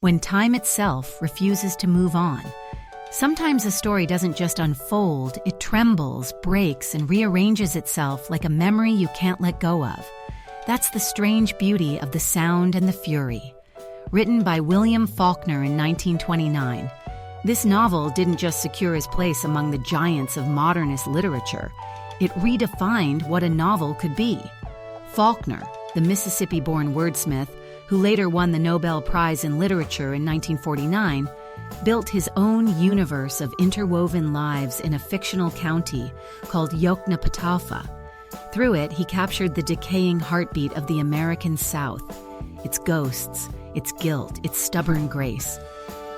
when time itself refuses to move on. Sometimes a story doesn't just unfold, it trembles, breaks, and rearranges itself like a memory you can't let go of. That's the strange beauty of The Sound and the Fury. Written by William Faulkner in 1929, this novel didn't just secure his place among the giants of modernist literature, it redefined what a novel could be. Faulkner, the Mississippi-born wordsmith, who later won the Nobel Prize in Literature in 1949, built his own universe of interwoven lives in a fictional county called Yoknapatawpha. Through it, he captured the decaying heartbeat of the American South, its ghosts, its guilt, its stubborn grace.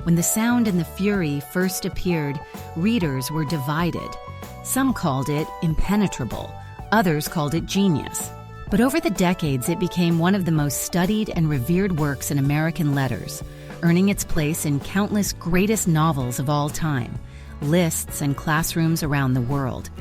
When The Sound and the Fury first appeared, readers were divided. Some called it impenetrable, others called it genius. But over the decades, it became one of the most studied and revered works in American letters, earning its place in countless greatest novels of all time, lists and classrooms around the world.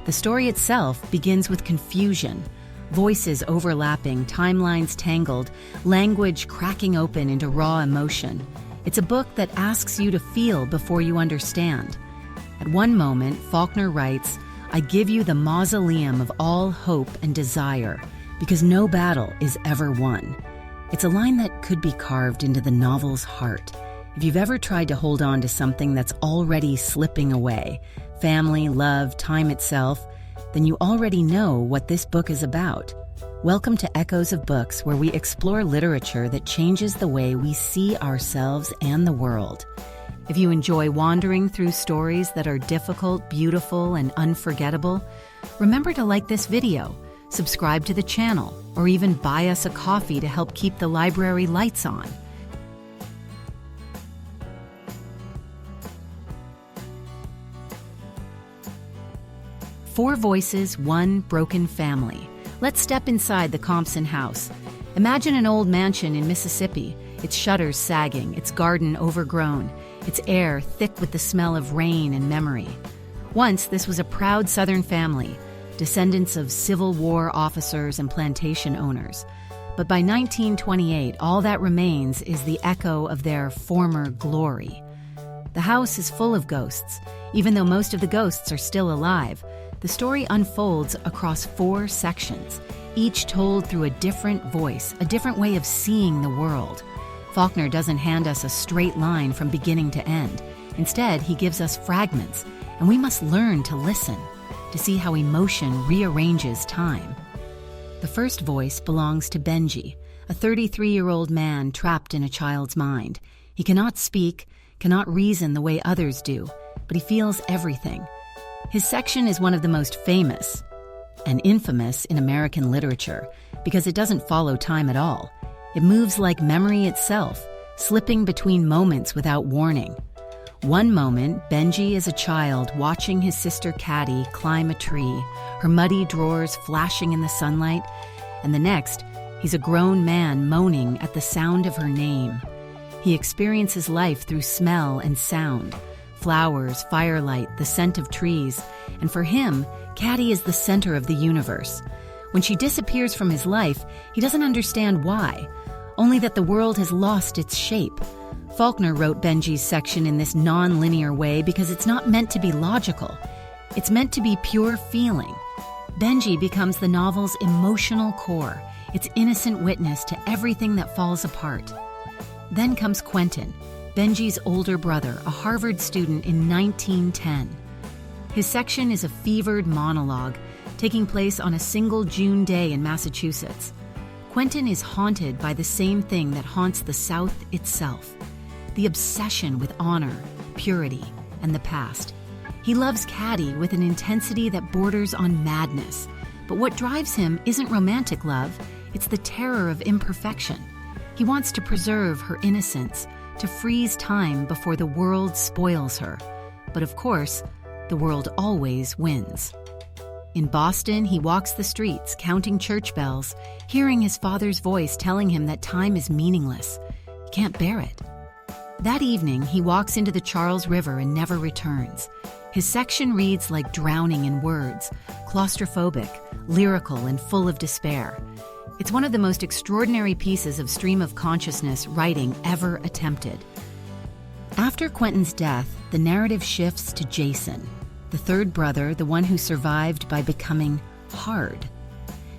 The story itself begins with confusion, voices overlapping, timelines tangled, language cracking open into raw emotion. It's a book that asks you to feel before you understand. At one moment, Faulkner writes, "I give you the mausoleum of all hope and desire, because no battle is ever won." It's a line that could be carved into the novel's heart. If you've ever tried to hold on to something that's already slipping away, family, love, time itself, then you already know what this book is about. Welcome to Echoes of Books, where we explore literature that changes the way we see ourselves and the world. If you enjoy wandering through stories that are difficult, beautiful, and unforgettable, remember to like this video, subscribe to the channel, or even buy us a coffee to help keep the library lights on. Four voices, one broken family. Let's step inside the Compson house. Imagine an old mansion in Mississippi, its shutters sagging, its garden overgrown, its air thick with the smell of rain and memory. Once, this was a proud Southern family, descendants of Civil War officers and plantation owners. But by 1928, all that remains is the echo of their former glory. The house is full of ghosts. Even though most of the ghosts are still alive, the story unfolds across 4 sections, each told through a different voice, a different way of seeing the world. Faulkner doesn't hand us a straight line from beginning to end. Instead, he gives us fragments, and we must learn to listen, to see how emotion rearranges time. The first voice belongs to Benjy, a 33-year-old man trapped in a child's mind. He cannot speak, cannot reason the way others do, but he feels everything. His section is one of the most famous and infamous in American literature because it doesn't follow time at all. It moves like memory itself, slipping between moments without warning. One moment, Benjy is a child watching his sister Caddy climb a tree, her muddy drawers flashing in the sunlight, and the next, he's a grown man moaning at the sound of her name. He experiences life through smell and sound, flowers, firelight, the scent of trees, and for him, Caddy is the center of the universe. When she disappears from his life, he doesn't understand why, only that the world has lost its shape. Faulkner wrote Benjy's section in this non-linear way because it's not meant to be logical. It's meant to be pure feeling. Benjy becomes the novel's emotional core, its innocent witness to everything that falls apart. Then comes Quentin, Benjy's older brother, a Harvard student in 1910. His section is a fevered monologue, taking place on a single June day in Massachusetts. Quentin is haunted by the same thing that haunts the South itself, the obsession with honor, purity, and the past. He loves Caddy with an intensity that borders on madness, but what drives him isn't romantic love, it's the terror of imperfection. He wants to preserve her innocence, to freeze time before the world spoils her. But of course, the world always wins. In Boston, he walks the streets, counting church bells, hearing his father's voice telling him that time is meaningless. He can't bear it. That evening, he walks into the Charles River and never returns. His section reads like drowning in words, claustrophobic, lyrical, and full of despair. It's one of the most extraordinary pieces of stream of consciousness writing ever attempted. After Quentin's death, the narrative shifts to Jason, the third brother, the one who survived by becoming hard.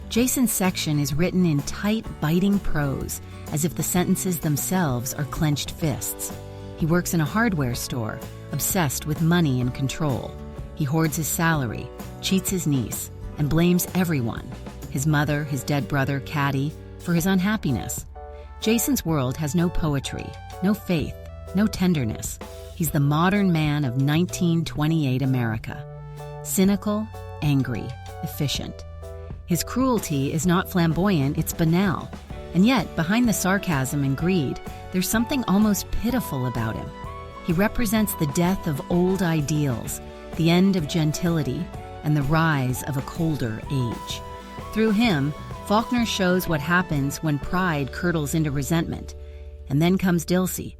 Jason's section is written in tight, biting prose, as if the sentences themselves are clenched fists. He works in a hardware store, obsessed with money and control. He hoards his salary, cheats his niece, and blames everyone, his mother, his dead brother, Caddy, for his unhappiness. Jason's world has no poetry, no faith, no tenderness. He's the modern man of 1928 America. Cynical, angry, efficient. His cruelty is not flamboyant, it's banal. And yet, behind the sarcasm and greed, there's something almost pitiful about him. He represents the death of old ideals, the end of gentility, and the rise of a colder age. Through him, Faulkner shows what happens when pride curdles into resentment. And then comes Dilsey.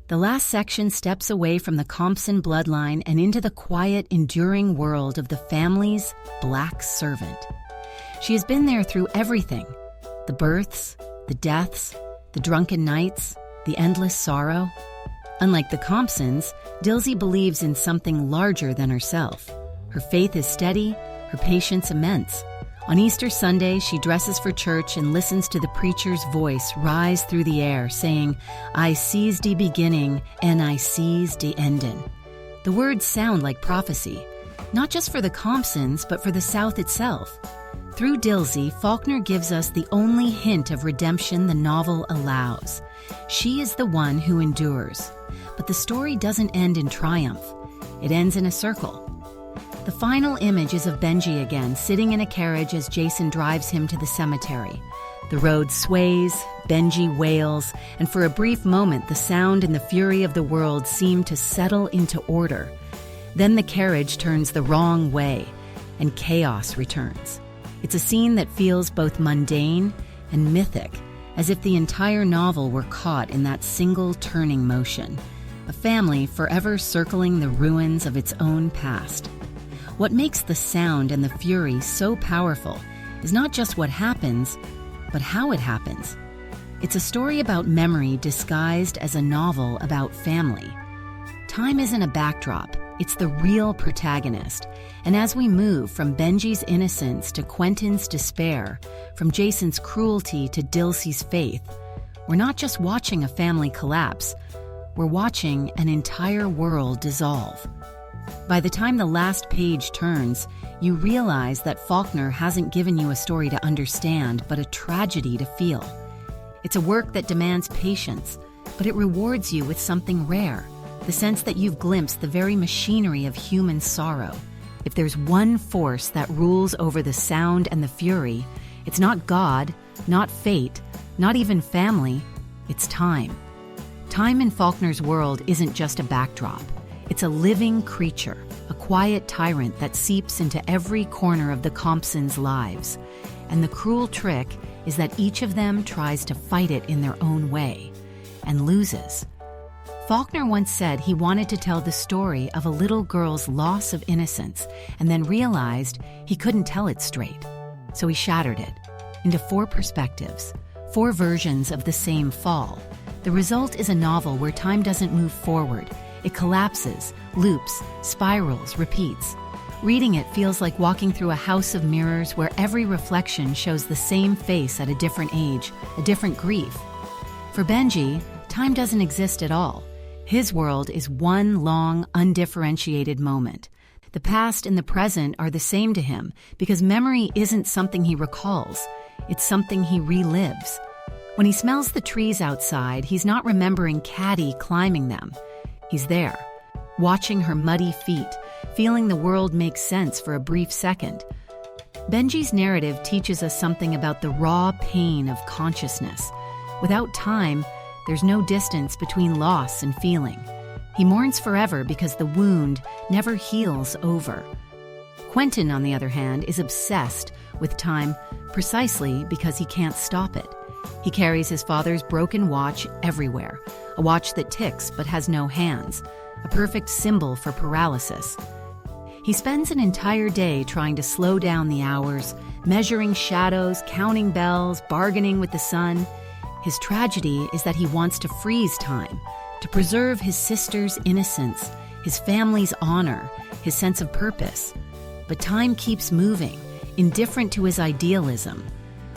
The last section steps away from the Compson bloodline and into the quiet, enduring world of the family's black servant. She has been there through everything: the births, the deaths, the drunken nights, the endless sorrow. Unlike the Compsons, Dilsey believes in something larger than herself. Her faith is steady, her patience immense. On Easter Sunday, she dresses for church and listens to the preacher's voice rise through the air, saying, "I sees de beginning, and I sees de endin." The words sound like prophecy, not just for the Compsons, but for the South itself. Through Dilsey, Faulkner gives us the only hint of redemption the novel allows. She is the one who endures. But the story doesn't end in triumph. It ends in a circle. The final image is of Benjy again, sitting in a carriage as Jason drives him to the cemetery. The road sways, Benjy wails, and for a brief moment the sound and the fury of the world seem to settle into order. Then the carriage turns the wrong way, and chaos returns. It's a scene that feels both mundane and mythic, as if the entire novel were caught in that single turning motion. A family forever circling the ruins of its own past. What makes the sound and the fury so powerful is not just what happens, but how it happens. It's a story about memory disguised as a novel about family. Time isn't a backdrop, it's the real protagonist. And as we move from Benjy's innocence to Quentin's despair, from Jason's cruelty to Dilsey's faith, we're not just watching a family collapse, we're watching an entire world dissolve. By the time the last page turns, you realize that Faulkner hasn't given you a story to understand, but a tragedy to feel. It's a work that demands patience, but it rewards you with something rare, the sense that you've glimpsed the very machinery of human sorrow. If there's one force that rules over the sound and the fury, it's not God, not fate, not even family, it's time. Time in Faulkner's world isn't just a backdrop. It's a living creature, a quiet tyrant that seeps into every corner of the Compsons' lives. And the cruel trick is that each of them tries to fight it in their own way, and loses. Faulkner once said he wanted to tell the story of a little girl's loss of innocence, and then realized he couldn't tell it straight. So he shattered it into 4 perspectives, 4 versions of the same fall. The result is a novel where time doesn't move forward. It collapses, loops, spirals, repeats. Reading it feels like walking through a house of mirrors where every reflection shows the same face at a different age, a different grief. For Benjy, time doesn't exist at all. His world is one long, undifferentiated moment. The past and the present are the same to him because memory isn't something he recalls, it's something he relives. When he smells the trees outside, he's not remembering Caddy climbing them. He's there, watching her muddy feet, feeling the world make sense for a brief second. Benjy's narrative teaches us something about the raw pain of consciousness. Without time, there's no distance between loss and feeling. He mourns forever because the wound never heals over. Quentin, on the other hand, is obsessed with time precisely because he can't stop it. He carries his father's broken watch everywhere, a watch that ticks but has no hands, a perfect symbol for paralysis. He spends an entire day trying to slow down the hours, measuring shadows, counting bells, bargaining with the sun. His tragedy is that he wants to freeze time, to preserve his sister's innocence, his family's honor, his sense of purpose. But time keeps moving, indifferent to his idealism.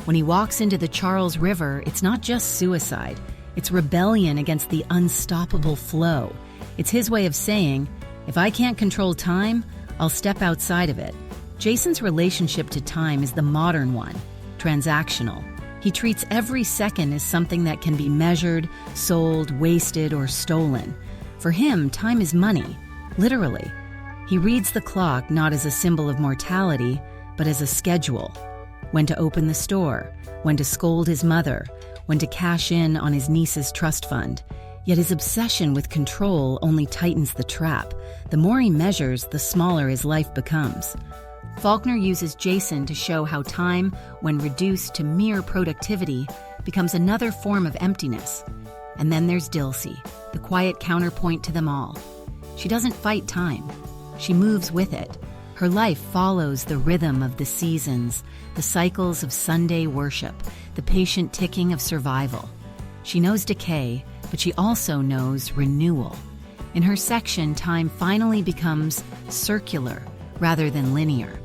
When he walks into the Charles River, it's not just suicide. It's rebellion against the unstoppable flow. It's his way of saying, if I can't control time, I'll step outside of it. Jason's relationship to time is the modern one, transactional. He treats every second as something that can be measured, sold, wasted, or stolen. For him, time is money, literally. He reads the clock not as a symbol of mortality, but as a schedule. When to open the store, when to scold his mother, when to cash in on his niece's trust fund. Yet his obsession with control only tightens the trap. The more he measures, the smaller his life becomes. Faulkner uses Jason to show how time, when reduced to mere productivity, becomes another form of emptiness. And then there's Dilsey, the quiet counterpoint to them all. She doesn't fight time. She moves with it. Her life follows the rhythm of the seasons, the cycles of Sunday worship, the patient ticking of survival. She knows decay, but she also knows renewal. In her section, time finally becomes circular rather than linear.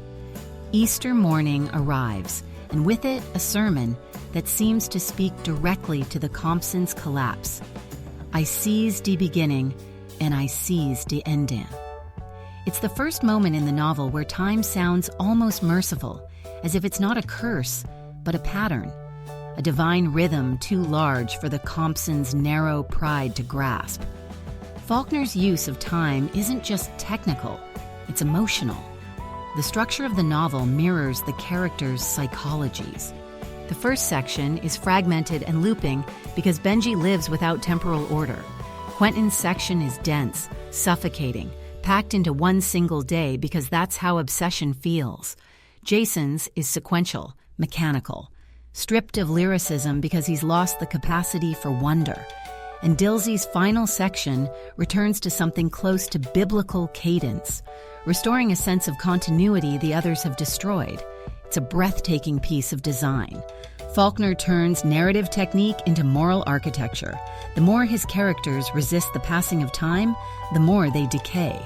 Easter morning arrives, and with it a sermon that seems to speak directly to the Compson's collapse. I seize die beginning, and I seize die ending. It's the first moment in the novel where time sounds almost merciful, as if it's not a curse, but a pattern, a divine rhythm too large for the Compson's narrow pride to grasp. Faulkner's use of time isn't just technical, it's emotional. The structure of the novel mirrors the characters' psychologies. The first section is fragmented and looping because Benjy lives without temporal order. Quentin's section is dense, suffocating, packed into one single day because that's how obsession feels. Jason's is sequential, mechanical, stripped of lyricism because he's lost the capacity for wonder. And Dilsey's final section returns to something close to biblical cadence, restoring a sense of continuity the others have destroyed. It's a breathtaking piece of design. Faulkner turns narrative technique into moral architecture. The more his characters resist the passing of time, the more they decay.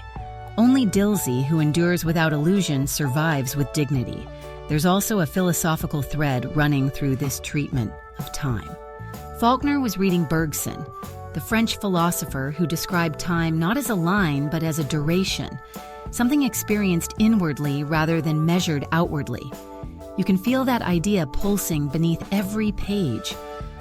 Only Dilsey, who endures without illusion, survives with dignity. There's also a philosophical thread running through this treatment of time. Faulkner was reading Bergson, the French philosopher who described time not as a line but as a duration, something experienced inwardly rather than measured outwardly. You can feel that idea pulsing beneath every page.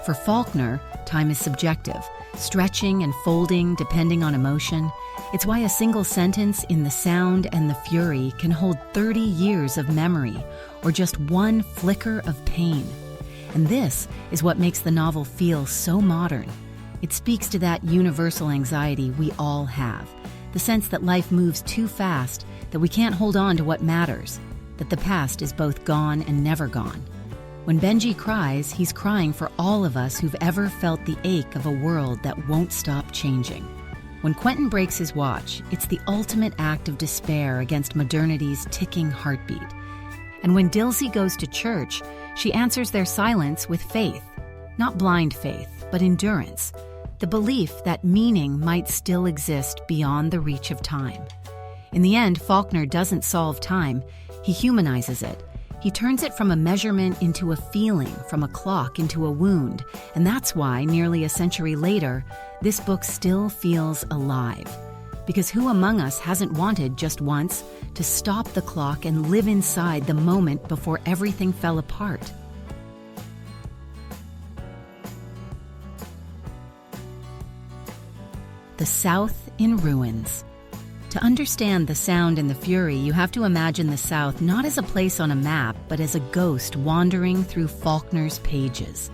For Faulkner, time is subjective, stretching and folding depending on emotion. It's why a single sentence in The Sound and the Fury can hold 30 years of memory, or just one flicker of pain. And this is what makes the novel feel so modern. It speaks to that universal anxiety we all have, the sense that life moves too fast, that we can't hold on to what matters, that the past is both gone and never gone. When Benjy cries, he's crying for all of us who've ever felt the ache of a world that won't stop changing. When Quentin breaks his watch, it's the ultimate act of despair against modernity's ticking heartbeat. And when Dilsey goes to church, she answers their silence with faith. Not blind faith, but endurance. The belief that meaning might still exist beyond the reach of time. In the end, Faulkner doesn't solve time, he humanizes it. He turns it from a measurement into a feeling, from a clock into a wound, and that's why, nearly a century later, this book still feels alive. Because who among us hasn't wanted, just once, to stop the clock and live inside the moment before everything fell apart? The South in Ruins. To understand The Sound and the Fury, you have to imagine the South not as a place on a map, but as a ghost wandering through Faulkner's pages.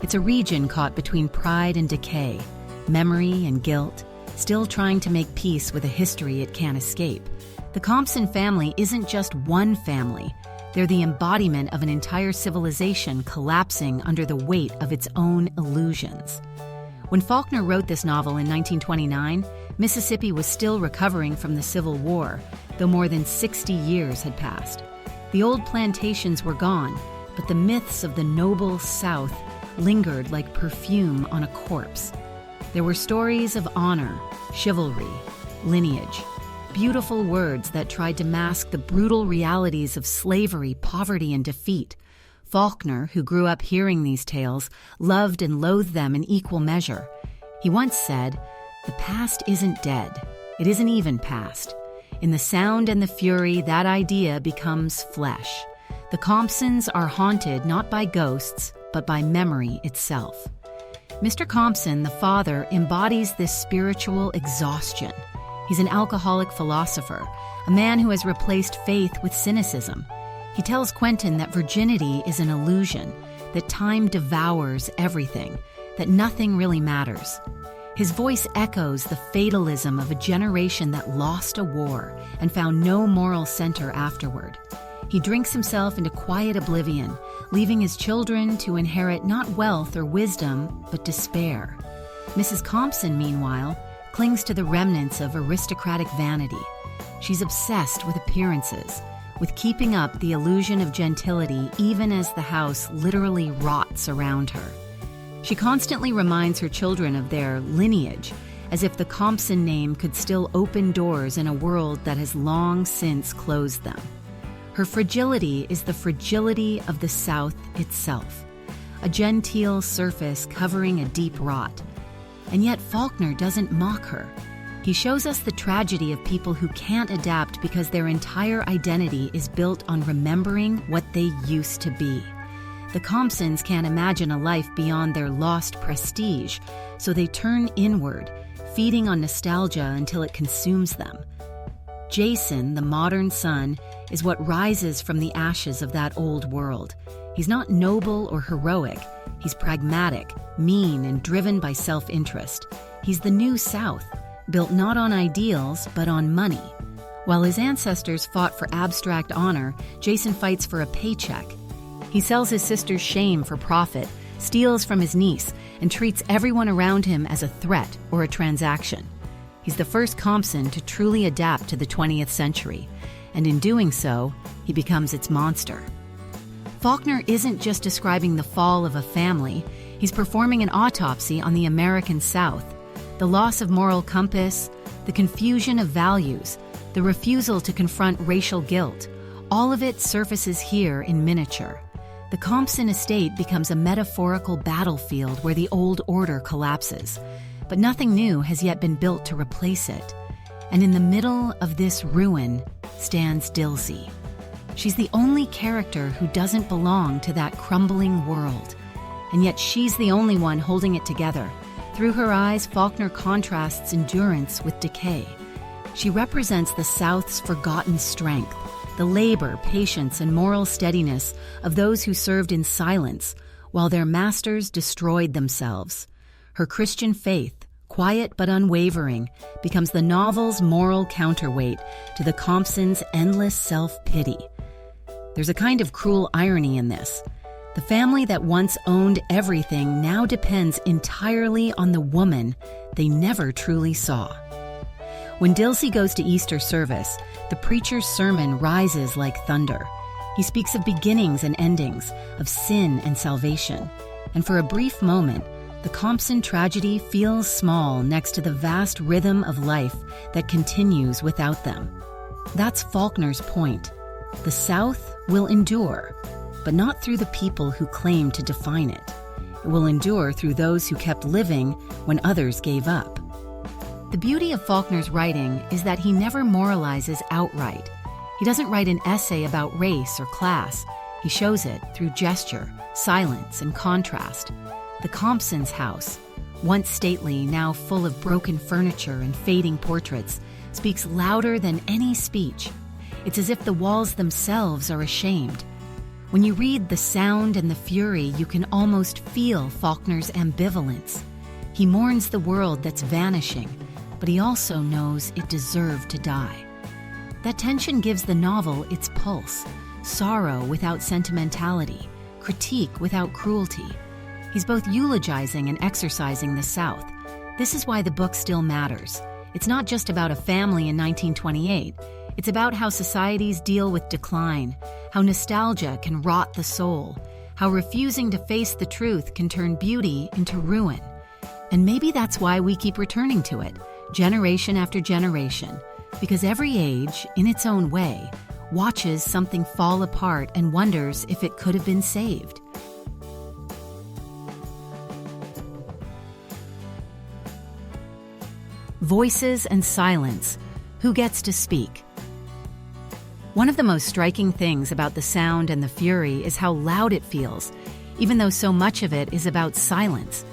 It's a region caught between pride and decay, memory and guilt, still trying to make peace with a history it can't escape. The Compson family isn't just one family. They're the embodiment of an entire civilization collapsing under the weight of its own illusions. When Faulkner wrote this novel in 1929, Mississippi was still recovering from the Civil War, though more than 60 years had passed. The old plantations were gone, but the myths of the noble South lingered like perfume on a corpse. There were stories of honor, chivalry, lineage, beautiful words that tried to mask the brutal realities of slavery, poverty, and defeat. Faulkner, who grew up hearing these tales, loved and loathed them in equal measure. He once said, "The past isn't dead. It isn't even past. In the sound and the fury, that idea becomes flesh." The Compsons are haunted not by ghosts, but by memory itself. Mr. Compson, the father, embodies this spiritual exhaustion. He's an alcoholic philosopher, a man who has replaced faith with cynicism. He tells Quentin that virginity is an illusion, that time devours everything, that nothing really matters. His voice echoes the fatalism of a generation that lost a war and found no moral center afterward. He drinks himself into quiet oblivion, leaving his children to inherit not wealth or wisdom, but despair. Mrs. Compson, meanwhile, clings to the remnants of aristocratic vanity. She's obsessed with appearances, with keeping up the illusion of gentility even as the house literally rots around her. She constantly reminds her children of their lineage, as if the Compson name could still open doors in a world that has long since closed them. Her fragility is the fragility of the South itself, a genteel surface covering a deep rot. And yet Faulkner doesn't mock her. He shows us the tragedy of people who can't adapt because their entire identity is built on remembering what they used to be. The Compsons can't imagine a life beyond their lost prestige, so they turn inward, feeding on nostalgia until it consumes them. Jason, the modern son, is what rises from the ashes of that old world. He's not noble or heroic. He's pragmatic, mean, and driven by self-interest. He's the new South, built not on ideals, but on money. While his ancestors fought for abstract honor, Jason fights for a paycheck. He sells his sister's shame for profit, steals from his niece, and treats everyone around him as a threat or a transaction. He's the first Compson to truly adapt to the 20th century, and in doing so, he becomes its monster. Faulkner isn't just describing the fall of a family, he's performing an autopsy on the American South. The loss of moral compass, the confusion of values, the refusal to confront racial guilt, all of it surfaces here in miniature. The Compson estate becomes a metaphorical battlefield where the old order collapses, but nothing new has yet been built to replace it. And in the middle of this ruin stands Dilsey. She's the only character who doesn't belong to that crumbling world, and yet she's the only one holding it together. Through her eyes, Faulkner contrasts endurance with decay. She represents the South's forgotten strength, the labor, patience, and moral steadiness of those who served in silence while their masters destroyed themselves. Her Christian faith, quiet but unwavering, becomes the novel's moral counterweight to the Compson's endless self-pity. There's a kind of cruel irony in this. The family that once owned everything now depends entirely on the woman they never truly saw. When Dilsey goes to Easter service, the preacher's sermon rises like thunder. He speaks of beginnings and endings, of sin and salvation. And for a brief moment, the Compson tragedy feels small next to the vast rhythm of life that continues without them. That's Faulkner's point. The South will endure, but not through the people who claim to define it. It will endure through those who kept living when others gave up. The beauty of Faulkner's writing is that he never moralizes outright. He doesn't write an essay about race or class. He shows it through gesture, silence, and contrast. The Compson's house, once stately, now full of broken furniture and fading portraits, speaks louder than any speech. It's as if the walls themselves are ashamed. When you read The Sound and the Fury, you can almost feel Faulkner's ambivalence. He mourns the world that's vanishing, but he also knows it deserved to die. That tension gives the novel its pulse, sorrow without sentimentality, critique without cruelty. He's both eulogizing and exercising the South. This is why the book still matters. It's not just about a family in 1928. It's about how societies deal with decline, how nostalgia can rot the soul, how refusing to face the truth can turn beauty into ruin. And maybe that's why we keep returning to it, generation after generation, because every age, in its own way, watches something fall apart and wonders if it could have been saved. Voices and silence. Who gets to speak? One of the most striking things about the sound and the fury is how loud it feels, even though so much of it is about silence.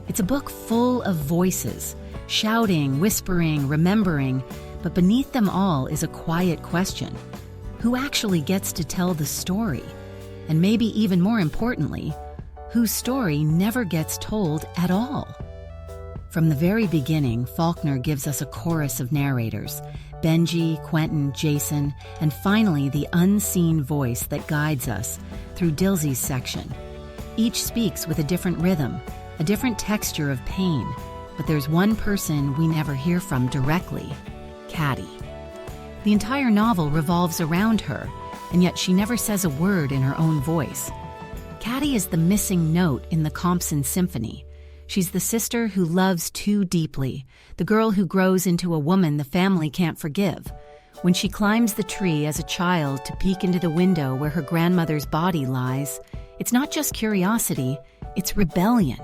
It's a book full of voices, shouting, whispering, remembering, but beneath them all is a quiet question. Who actually gets to tell the story? And maybe even more importantly, whose story never gets told at all? From the very beginning, Faulkner gives us a chorus of narrators: Benjy, Quentin, Jason, and finally the unseen voice that guides us through Dilsey's section. Each speaks with a different rhythm, a different texture of pain, but there's one person we never hear from directly: Caddy. The entire novel revolves around her, and yet she never says a word in her own voice. Caddy is the missing note in the Compson symphony. She's the sister who loves too deeply, the girl who grows into a woman the family can't forgive. When she climbs the tree as a child to peek into the window where her grandmother's body lies, it's not just curiosity, it's rebellion.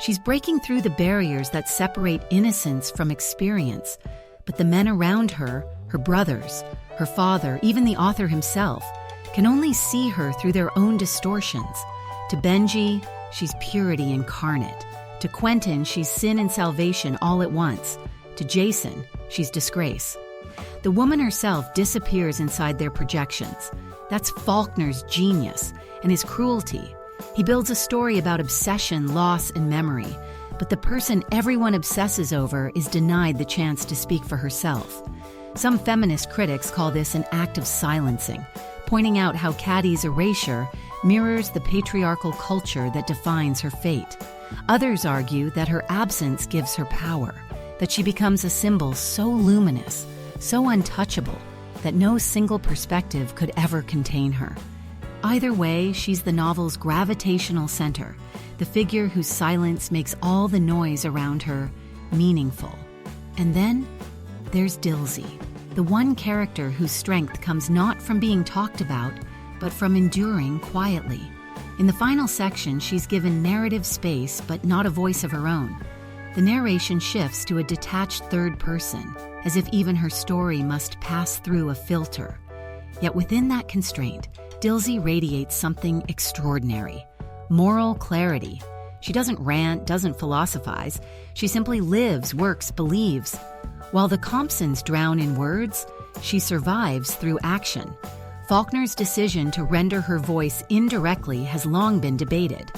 She's breaking through the barriers that separate innocence from experience, but the men around her, her brothers, her father, even the author himself, can only see her through their own distortions. To Benjy, she's purity incarnate. To Quentin, she's sin and salvation all at once. To Jason, she's disgrace. The woman herself disappears inside their projections. That's Faulkner's genius and his cruelty. He builds a story about obsession, loss, and memory, but the person everyone obsesses over is denied the chance to speak for herself. Some feminist critics call this an act of silencing, pointing out how Caddy's erasure mirrors the patriarchal culture that defines her fate. Others argue that her absence gives her power, that she becomes a symbol so luminous, so untouchable, that no single perspective could ever contain her. Either way, she's the novel's gravitational center, the figure whose silence makes all the noise around her meaningful. And then there's Dilsey, the one character whose strength comes not from being talked about, but from enduring quietly. In the final section, she's given narrative space, but not a voice of her own. The narration shifts to a detached third person, as if even her story must pass through a filter. Yet within that constraint, Dilsey radiates something extraordinary: moral clarity. She doesn't rant, doesn't philosophize. She simply lives, works, believes. While the Compsons drown in words, she survives through action. Faulkner's decision to render her voice indirectly has long been debated.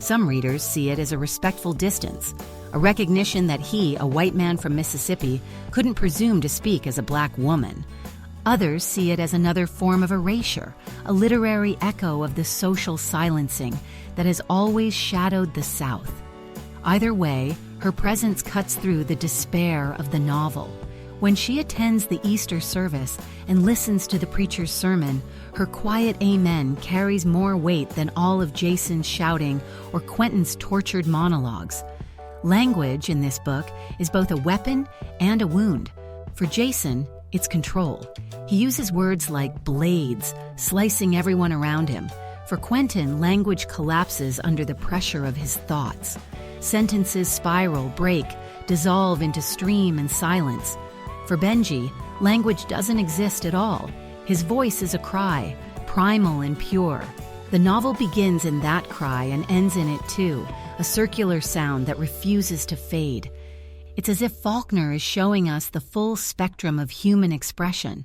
Some readers see it as a respectful distance, a recognition that he, a white man from Mississippi, couldn't presume to speak as a black woman. Others see it as another form of erasure, a literary echo of the social silencing that has always shadowed the South. Either way, her presence cuts through the despair of the novel. When she attends the Easter service and listens to the preacher's sermon, her quiet amen carries more weight than all of Jason's shouting or Quentin's tortured monologues. Language in this book is both a weapon and a wound. For Jason, it's control. He uses words like blades, slicing everyone around him. For Quentin, language collapses under the pressure of his thoughts. Sentences spiral, break, dissolve into stream and silence. For Benjy, language doesn't exist at all. His voice is a cry, primal and pure. The novel begins in that cry and ends in it too, a circular sound that refuses to fade. It's as if Faulkner is showing us the full spectrum of human expression,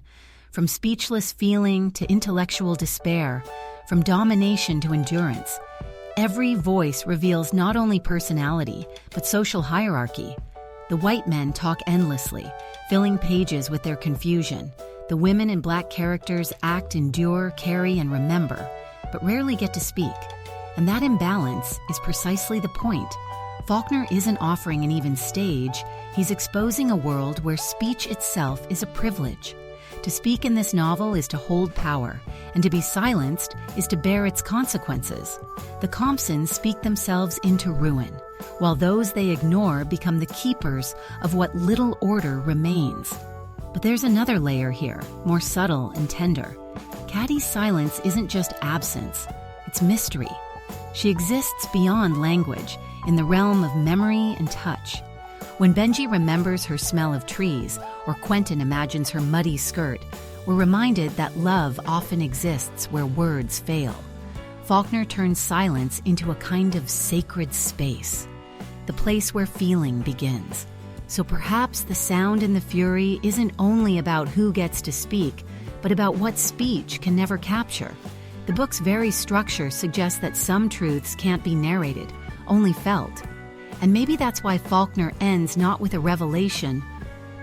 from speechless feeling to intellectual despair, from domination to endurance. Every voice reveals not only personality, but social hierarchy. The white men talk endlessly, filling pages with their confusion. The women and black characters act, endure, carry, and remember, but rarely get to speak. And that imbalance is precisely the point. Faulkner isn't offering an even stage, he's exposing a world where speech itself is a privilege. To speak in this novel is to hold power, and to be silenced is to bear its consequences. The Compsons speak themselves into ruin, while those they ignore become the keepers of what little order remains. But there's another layer here, more subtle and tender. Caddy's silence isn't just absence, it's mystery. She exists beyond language, in the realm of memory and touch. When Benjy remembers her smell of trees, or Quentin imagines her muddy skirt, we're reminded that love often exists where words fail. Faulkner turns silence into a kind of sacred space, the place where feeling begins. So perhaps The Sound and the Fury isn't only about who gets to speak, but about what speech can never capture. The book's very structure suggests that some truths can't be narrated, only felt. And maybe that's why Faulkner ends not with a revelation,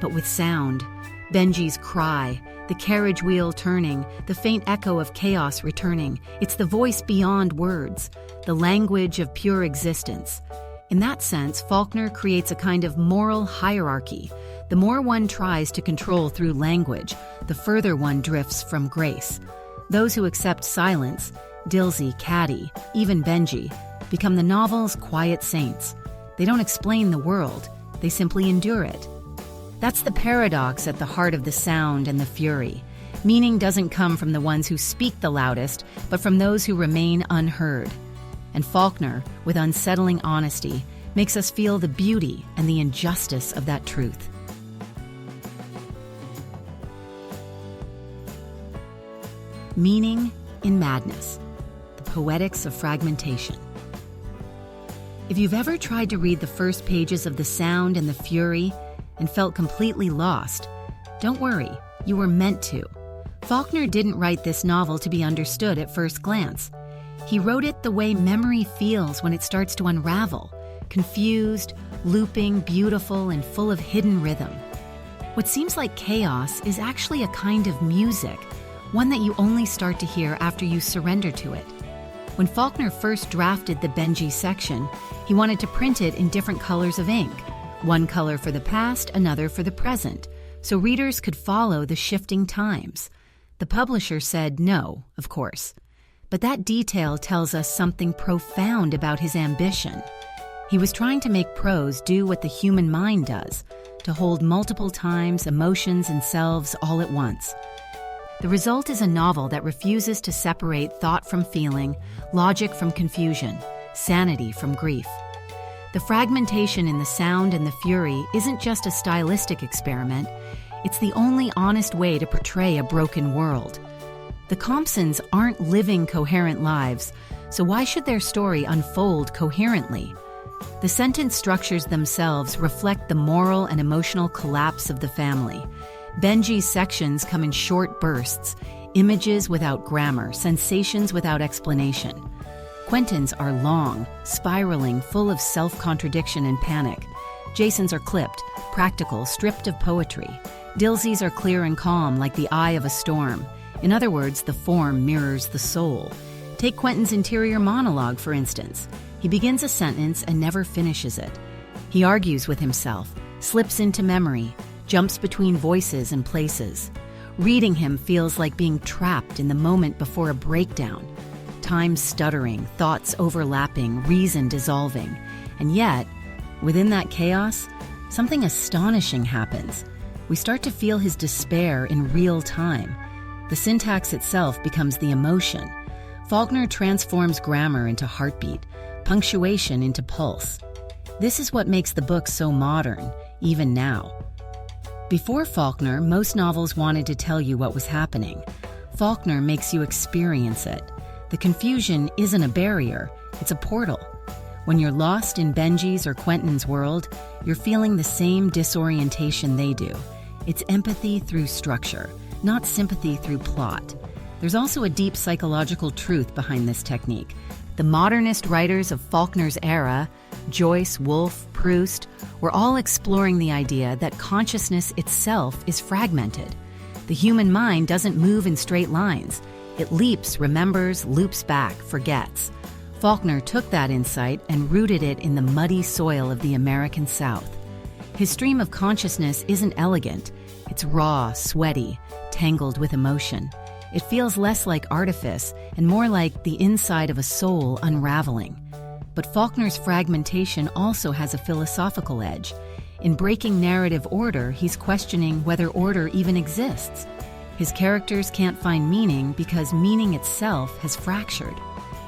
but with sound. Benjy's cry, the carriage wheel turning, the faint echo of chaos returning. It's the voice beyond words, the language of pure existence. In that sense, Faulkner creates a kind of moral hierarchy. The more one tries to control through language, the further one drifts from grace. Those who accept silence, Dilsey, Caddy, even Benjy, become the novel's quiet saints. They don't explain the world, they simply endure it. That's the paradox at the heart of The Sound and the Fury. Meaning doesn't come from the ones who speak the loudest, but from those who remain unheard. And Faulkner, with unsettling honesty, makes us feel the beauty and the injustice of that truth. Meaning in madness, the poetics of fragmentation. If you've ever tried to read the first pages of The Sound and the Fury and felt completely lost, don't worry, you were meant to. Faulkner didn't write this novel to be understood at first glance. He wrote it the way memory feels when it starts to unravel, confused, looping, beautiful, and full of hidden rhythm. What seems like chaos is actually a kind of music, one that you only start to hear after you surrender to it. When Faulkner first drafted the Benjy section, he wanted to print it in different colors of ink, one color for the past, another for the present, so readers could follow the shifting times. The publisher said no, of course. But that detail tells us something profound about his ambition. He was trying to make prose do what the human mind does, to hold multiple times, emotions, and selves all at once. The result is a novel that refuses to separate thought from feeling, logic from confusion, sanity from grief. The fragmentation in The Sound and the Fury isn't just a stylistic experiment, it's the only honest way to portray a broken world. The Compsons aren't living coherent lives, so why should their story unfold coherently? The sentence structures themselves reflect the moral and emotional collapse of the family. Benjy's sections come in short bursts, images without grammar, sensations without explanation. Quentin's are long, spiraling, full of self-contradiction and panic. Jason's are clipped, practical, stripped of poetry. Dilsey's are clear and calm, like the eye of a storm. In other words, the form mirrors the soul. Take Quentin's interior monologue, for instance. He begins a sentence and never finishes it. He argues with himself, slips into memory, jumps between voices and places. Reading him feels like being trapped in the moment before a breakdown. Time stuttering, thoughts overlapping, reason dissolving. And yet, within that chaos, something astonishing happens. We start to feel his despair in real time. The syntax itself becomes the emotion. Faulkner transforms grammar into heartbeat, punctuation into pulse. This is what makes the book so modern, even now. Before Faulkner, most novels wanted to tell you what was happening. Faulkner makes you experience it. The confusion isn't a barrier, it's a portal. When you're lost in Benjy's or Quentin's world, you're feeling the same disorientation they do. It's empathy through structure, not sympathy through plot. There's also a deep psychological truth behind this technique. The modernist writers of Faulkner's era, Joyce, Woolf, Proust, were all exploring the idea that consciousness itself is fragmented. The human mind doesn't move in straight lines. It leaps, remembers, loops back, forgets. Faulkner took that insight and rooted it in the muddy soil of the American South. His stream of consciousness isn't elegant. It's raw, sweaty, tangled with emotion. It feels less like artifice and more like the inside of a soul unraveling. But Faulkner's fragmentation also has a philosophical edge. In breaking narrative order, he's questioning whether order even exists. His characters can't find meaning because meaning itself has fractured.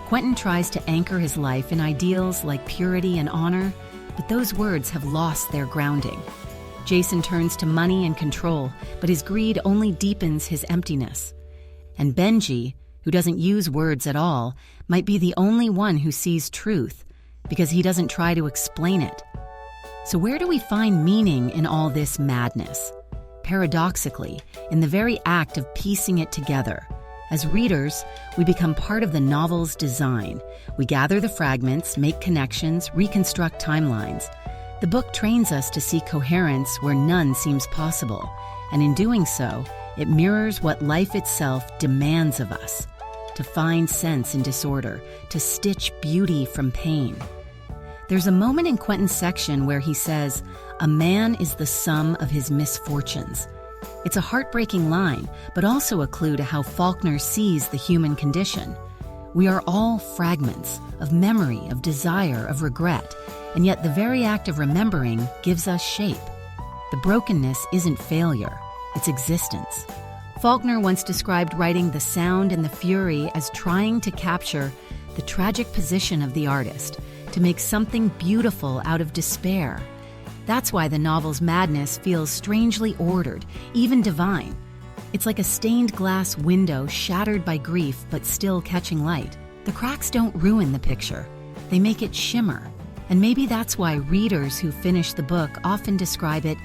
Quentin tries to anchor his life in ideals like purity and honor, but those words have lost their grounding. Jason turns to money and control, but his greed only deepens his emptiness. And Benjy, who doesn't use words at all, might be the only one who sees truth, because he doesn't try to explain it. So where do we find meaning in all this madness? Paradoxically, in the very act of piecing it together. As readers, we become part of the novel's design. We gather the fragments, make connections, reconstruct timelines. The book trains us to see coherence where none seems possible, and in doing so, it mirrors what life itself demands of us: to find sense in disorder, to stitch beauty from pain. There's a moment in Quentin's section where he says, "A man is the sum of his misfortunes." It's a heartbreaking line, but also a clue to how Faulkner sees the human condition. We are all fragments of memory, of desire, of regret, and yet the very act of remembering gives us shape. The brokenness isn't failure, it's existence. Faulkner once described writing The Sound and the Fury as trying to capture the tragic position of the artist, to make something beautiful out of despair. That's why the novel's madness feels strangely ordered, even divine. It's like a stained glass window shattered by grief but still catching light. The cracks don't ruin the picture, they make it shimmer. And maybe that's why readers who finish the book often describe it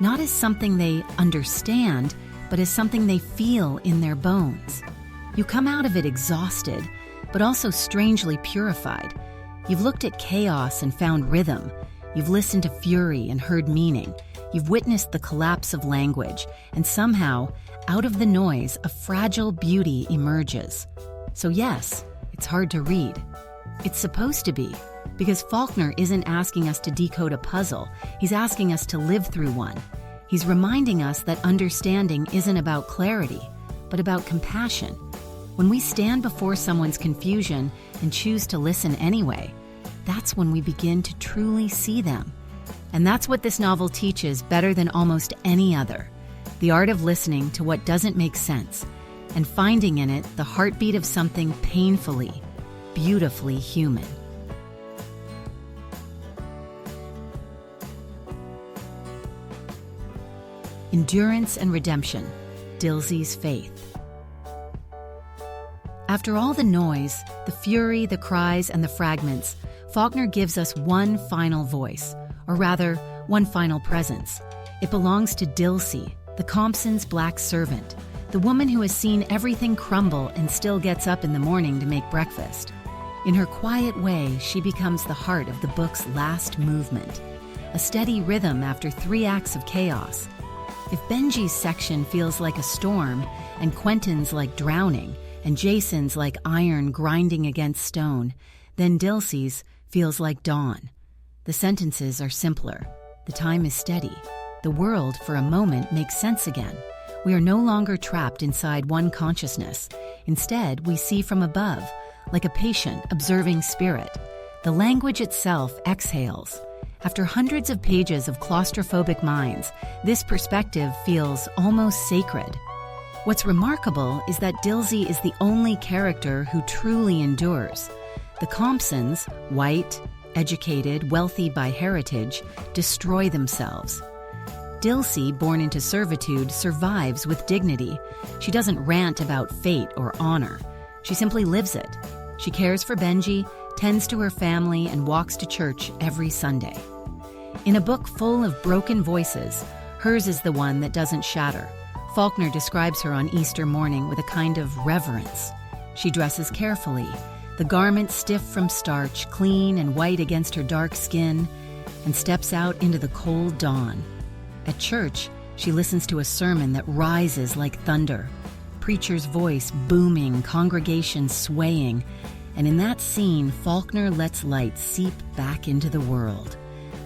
not as something they understand, but as something they feel in their bones. You come out of it exhausted, but also strangely purified. You've looked at chaos and found rhythm. You've listened to fury and heard meaning. You've witnessed the collapse of language, and somehow, out of the noise, a fragile beauty emerges. So yes, it's hard to read. It's supposed to be, because Faulkner isn't asking us to decode a puzzle. He's asking us to live through one. He's reminding us that understanding isn't about clarity, but about compassion. When we stand before someone's confusion and choose to listen anyway, that's when we begin to truly see them. And that's what this novel teaches better than almost any other: the art of listening to what doesn't make sense, and finding in it the heartbeat of something painfully, beautifully human. Endurance and Redemption, Dilsey's Faith. After all the noise, the fury, the cries, and the fragments, Faulkner gives us one final voice, or rather, one final presence. It belongs to Dilsey, the Compson's black servant, the woman who has seen everything crumble and still gets up in the morning to make breakfast. In her quiet way, she becomes the heart of the book's last movement, a steady rhythm after 3 acts of chaos. If Benjy's section feels like a storm, and Quentin's like drowning, and Jason's like iron grinding against stone, then Dilsey's feels like dawn. The sentences are simpler. The time is steady. The world, for a moment, makes sense again. We are no longer trapped inside one consciousness. Instead, we see from above, like a patient observing spirit. The language itself exhales. After hundreds of pages of claustrophobic minds, this perspective feels almost sacred. What's remarkable is that Dilsey is the only character who truly endures. The Compsons, white, educated, wealthy by heritage, destroy themselves. Dilsey, born into servitude, survives with dignity. She doesn't rant about fate or honor. She simply lives it. She cares for Benjy, tends to her family, and walks to church every Sunday. In a book full of broken voices, hers is the one that doesn't shatter. Faulkner describes her on Easter morning with a kind of reverence. She dresses carefully, the garment stiff from starch, clean and white against her dark skin, and steps out into the cold dawn. At church, she listens to a sermon that rises like thunder, preacher's voice booming, congregation swaying, and in that scene, Faulkner lets light seep back into the world.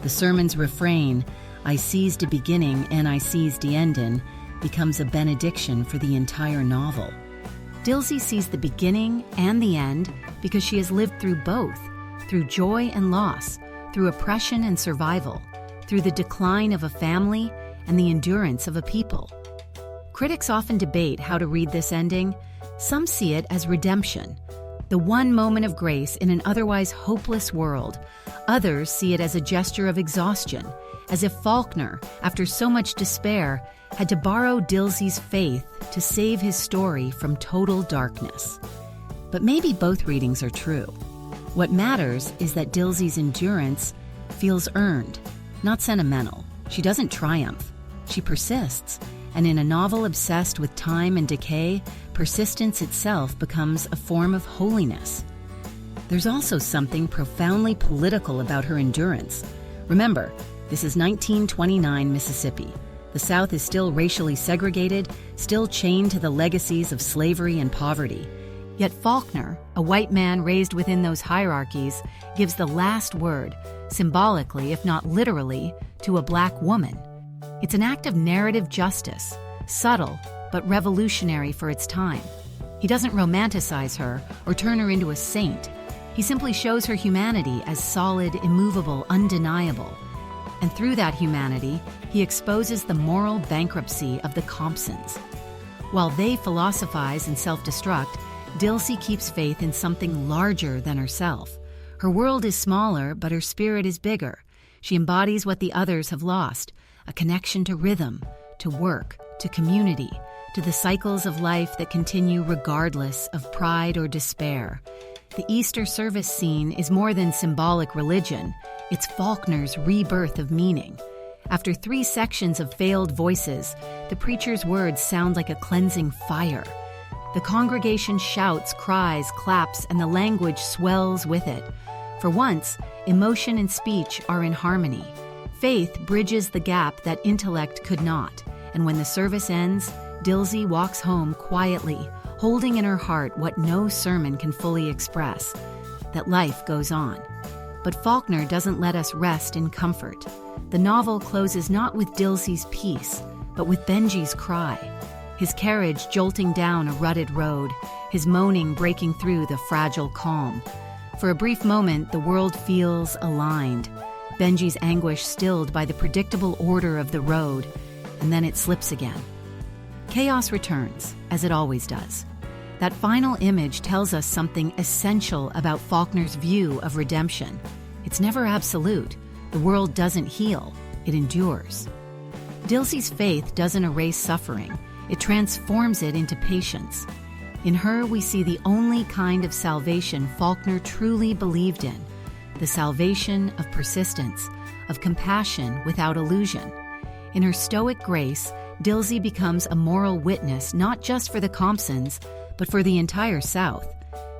The sermon's refrain, "I sees de beginning and I sees de endin'," becomes a benediction for the entire novel. Dilsey sees the beginning and the end because she has lived through both, through joy and loss, through oppression and survival, through the decline of a family and the endurance of a people. Critics often debate how to read this ending. Some see it as redemption, the one moment of grace in an otherwise hopeless world. Others see it as a gesture of exhaustion, as if Faulkner, after so much despair, had to borrow Dilsey's faith to save his story from total darkness. But maybe both readings are true. What matters is that Dilsey's endurance feels earned, not sentimental. She doesn't triumph. She persists. And in a novel obsessed with time and decay, persistence itself becomes a form of holiness. There's also something profoundly political about her endurance. Remember, this is 1929 Mississippi. The South is still racially segregated, still chained to the legacies of slavery and poverty. Yet Faulkner, a white man raised within those hierarchies, gives the last word, symbolically if not literally, to a black woman. It's an act of narrative justice, subtle but revolutionary for its time. He doesn't romanticize her or turn her into a saint. He simply shows her humanity as solid, immovable, undeniable. And through that humanity, he exposes the moral bankruptcy of the Compsons. While they philosophize and self-destruct, Dilsey keeps faith in something larger than herself. Her world is smaller, but her spirit is bigger. She embodies what the others have lost, a connection to rhythm, to work, to community, to the cycles of life that continue regardless of pride or despair. The Easter service scene is more than symbolic religion. It's Faulkner's rebirth of meaning. After 3 sections of failed voices, the preacher's words sound like a cleansing fire. The congregation shouts, cries, claps, and the language swells with it. For once, emotion and speech are in harmony. Faith bridges the gap that intellect could not, and when the service ends, Dilsey walks home quietly, holding in her heart what no sermon can fully express, that life goes on. But Faulkner doesn't let us rest in comfort. The novel closes not with Dilsey's peace, but with Benjy's cry, his carriage jolting down a rutted road, his moaning breaking through the fragile calm. For a brief moment, the world feels aligned, Benjy's anguish stilled by the predictable order of the road, and then it slips again. Chaos returns, as it always does. That final image tells us something essential about Faulkner's view of redemption. It's never absolute. The world doesn't heal, it endures. Dilsey's faith doesn't erase suffering, it transforms it into patience. In her, we see the only kind of salvation Faulkner truly believed in, the salvation of persistence, of compassion without illusion. In her stoic grace, Dilsey becomes a moral witness not just for the Compsons, but for the entire South.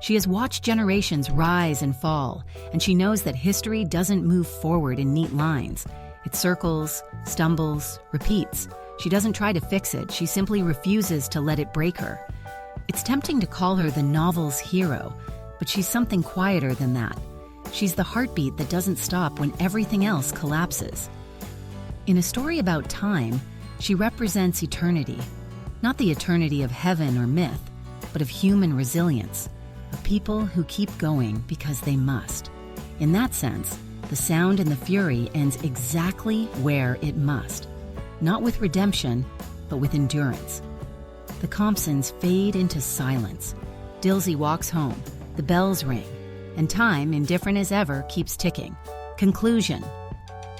She has watched generations rise and fall, and she knows that history doesn't move forward in neat lines. It circles, stumbles, repeats. She doesn't try to fix it, she simply refuses to let it break her. It's tempting to call her the novel's hero, but she's something quieter than that. She's the heartbeat that doesn't stop when everything else collapses. In a story about time, she represents eternity, not the eternity of heaven or myth, but of human resilience, of people who keep going because they must. In that sense, the sound and the fury ends exactly where it must, not with redemption, but with endurance. The Compsons fade into silence. Dilsey walks home, the bells ring, and time, indifferent as ever, keeps ticking. Conclusion.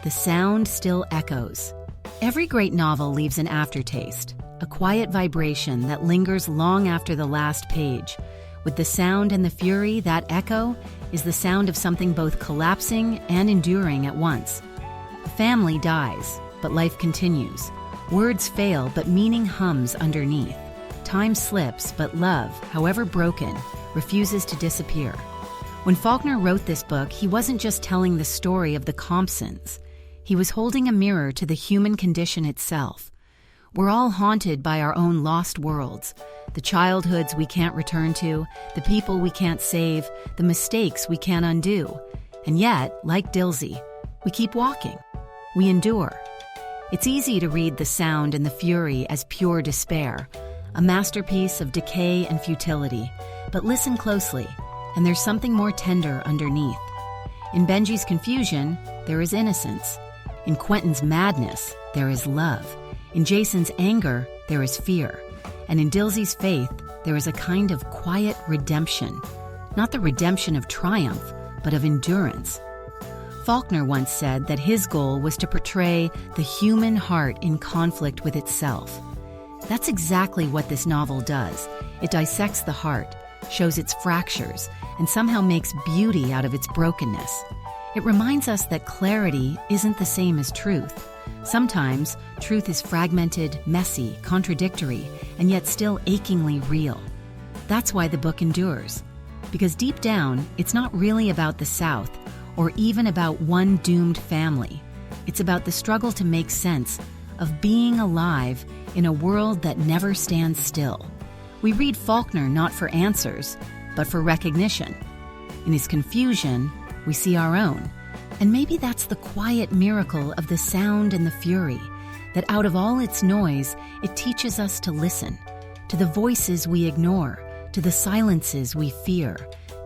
The sound still echoes. Every great novel leaves an aftertaste, a quiet vibration that lingers long after the last page. With the sound and the fury, that echo is the sound of something both collapsing and enduring at once. A family dies, but life continues. Words fail, but meaning hums underneath. Time slips, but love, however broken, refuses to disappear. When Faulkner wrote this book, he wasn't just telling the story of the Compsons. He was holding a mirror to the human condition itself. We're all haunted by our own lost worlds, the childhoods we can't return to, the people we can't save, the mistakes we can't undo. And yet, like Dilsey, we keep walking. We endure. It's easy to read The Sound and the Fury as pure despair, a masterpiece of decay and futility. But listen closely, and there's something more tender underneath. In Benjy's confusion, there is innocence. In Quentin's madness, there is love. In Jason's anger, there is fear. And in Dilsey's faith, there is a kind of quiet redemption. Not the redemption of triumph, but of endurance. Faulkner once said that his goal was to portray the human heart in conflict with itself. That's exactly what this novel does. It dissects the heart, shows its fractures, and somehow makes beauty out of its brokenness. It reminds us that clarity isn't the same as truth. Sometimes, truth is fragmented, messy, contradictory, and yet still achingly real. That's why the book endures. Because deep down, it's not really about the South, or even about one doomed family. It's about the struggle to make sense of being alive in a world that never stands still. We read Faulkner not for answers, but for recognition. In his confusion, we see our own. And maybe that's the quiet miracle of The Sound and the Fury, that out of all its noise, it teaches us to listen, to the voices we ignore, to the silences we fear,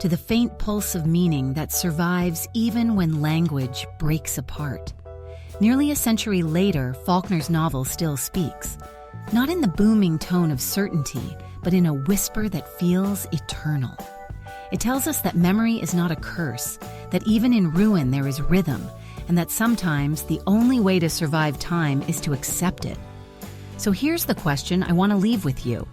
to the faint pulse of meaning that survives even when language breaks apart. Nearly a century later, Faulkner's novel still speaks, not in the booming tone of certainty, but in a whisper that feels eternal. It tells us that memory is not a curse, that even in ruin there is rhythm, and that sometimes the only way to survive time is to accept it. So here's the question I want to leave with you.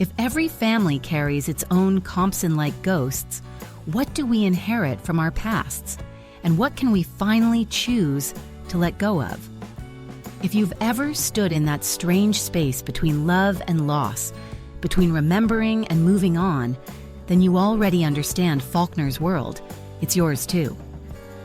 If every family carries its own Compson-like ghosts, what do we inherit from our pasts? And what can we finally choose to let go of? If you've ever stood in that strange space between love and loss, between remembering and moving on, then you already understand Faulkner's world. It's yours too.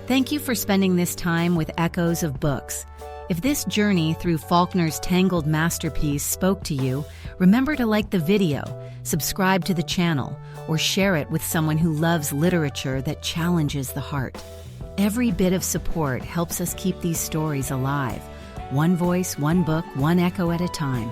Thank you for spending this time with Echoes of Books. If this journey through Faulkner's tangled masterpiece spoke to you, remember to like the video, subscribe to the channel, or share it with someone who loves literature that challenges the heart. Every bit of support helps us keep these stories alive. One voice, one book, one echo at a time.